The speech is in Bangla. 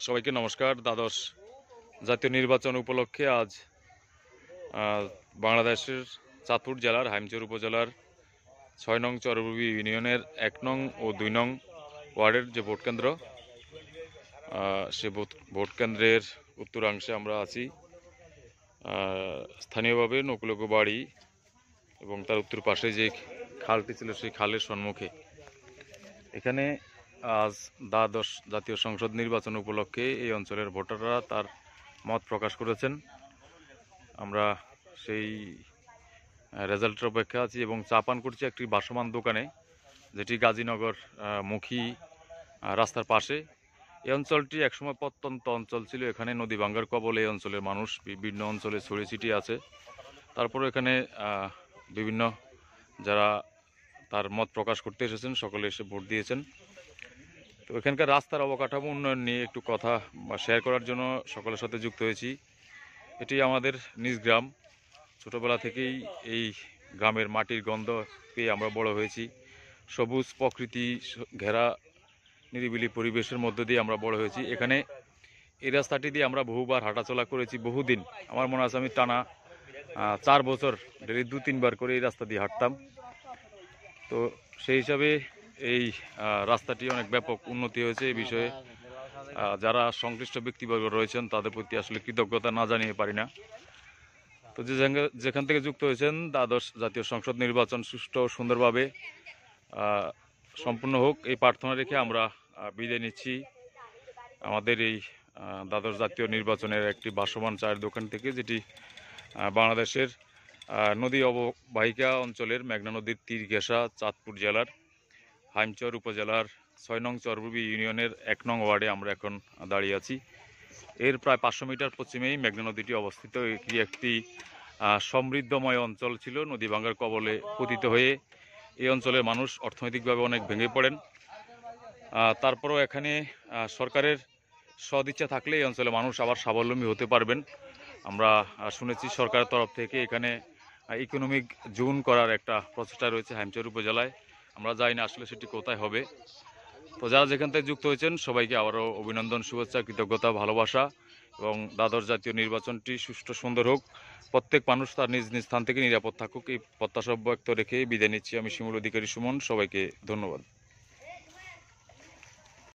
সবাইকে নমস্কার। দ্বাদশ জাতীয় নির্বাচন উপলক্ষে আজ বাংলাদেশের চাঁদপুর জেলার হাইমচর উপজেলার ৬ নং চরবুবি ইউনিয়নের ১ নং ও ২ নং ওয়ার্ডের যে ভোট কেন্দ্র, সে ভোট কেন্দ্রের উত্তরাংশে আমরা আছি। স্থানীয়ভাবে নকুলকো বাড়ি এবং তার উত্তর পাশে যে খালটি ছিল সেই খালের সম্মুখে এখানে আজ দ্বাদশ জাতীয় সংসদ নির্বাচন উপলক্ষে এই অঞ্চলের ভোটাররা তার মত প্রকাশ করেছেন। আমরা সেই রেজাল্টের অপেক্ষা আছি এবং চা পান করছি একটি ভাসমান দোকানে, যেটি গাজীনগর মুখী রাস্তার পাশে। এই অঞ্চলটি একসময় প্রত্যন্ত অঞ্চল ছিল। এখানে নদী ভাঙ্গার কবলে এই অঞ্চলের মানুষ বিভিন্ন অঞ্চলে ছড়িয়ে ছিটিয়ে আছে। তারপরে এখানে বিভিন্ন যারা তার মত প্রকাশ করতে এসেছেন সকলে এসে ভোট দিয়েছেন। তো এখানকার রাস্তার অবকাঠামো উন্নয়ন নিয়ে একটু কথা শেয়ার করার জন্য সকলের সাথে যুক্ত হয়েছি। এটি আমাদের নিজ গ্রাম। ছোটোবেলা থেকেই এই গ্রামের মাটির গন্ধ পেয়ে আমরা বড় হয়েছি। সবুজ প্রকৃতি ঘেরা নিরিবিলি পরিবেশের মধ্য দিয়ে আমরা বড় হয়েছি। এখানে এই রাস্তাটি দিয়ে আমরা বহুবার হাঁটাচলা করেছি। বহুদিন, আমার মনে আছে আমি টানা 4 বছর ডেলি 2-3 বার করে এই রাস্তা দিয়ে হাঁটতাম। তো সেই হিসাবে এই রাস্তাটি অনেক ব্যাপক উন্নতি হয়েছে। এই বিষয়ে যারা সংশ্লিষ্ট ব্যক্তিবর্গ রয়েছেন তাদের প্রতি আসলে কৃতজ্ঞতা না জানিয়ে পারি না। তো যেখান থেকে যুক্ত হয়েছেন, দ্বাদশ জাতীয় সংসদ নির্বাচন সুষ্ঠু ও সুন্দরভাবে সম্পূর্ণ হোক এই প্রার্থনা রেখে আমরা বিদায় নিচ্ছি আমাদের এই দ্বাদশ জাতীয় নির্বাচনের একটি ভাসমান চায়ের দোকান থেকে, যেটি বাংলাদেশের নদী অববাহিকা অঞ্চলের মেঘনা নদীর তীর ঘেঁষা চাঁদপুর জেলার হাইমচর উপজেলার ৬ নং চরবুবি ইউনিয়নের ১ নং ওয়ার্ডে আমরা এখন দাঁড়িয়ে আছি। এর প্রায় 500 মিটার পশ্চিমেই মেঘনা নদীটি অবস্থিত। এটি একটি সমৃদ্ধময় অঞ্চল ছিল। নদী ভাঙ্গার কবলে পতিত হয়ে এই অঞ্চলের মানুষ অর্থনৈতিকভাবে অনেক ভেঙে পড়েন। তারপরও এখানে সরকারের সদিচ্ছা থাকলে এই অঞ্চলে মানুষ আবার স্বাবলম্বী হতে পারবেন। আমরা শুনেছি সরকারের তরফ থেকে এখানে ইকোনমিক জোন করার একটা প্রচেষ্টা রয়েছে হাইমচর উপজেলায়। আমরা জানি না আসলে সেটি কোথায় হবে। তো যারা যেখান থেকে যুক্ত হয়েছেন সবাইকে আবারও অভিনন্দন, শুভেচ্ছা, কৃতজ্ঞতা, ভালোবাসা এবং দ্বাদশ জাতীয় নির্বাচনটি সুষ্ঠু সুন্দর হোক। প্রত্যেক মানুষ তার নিজ নিজ স্থান থেকে নিরাপদ থাকুক এই প্রত্যাশা ব্যক্ত রেখে বিদায় নিচ্ছি। আমি শিমুল অধিকারী সুমন। সবাইকে ধন্যবাদ।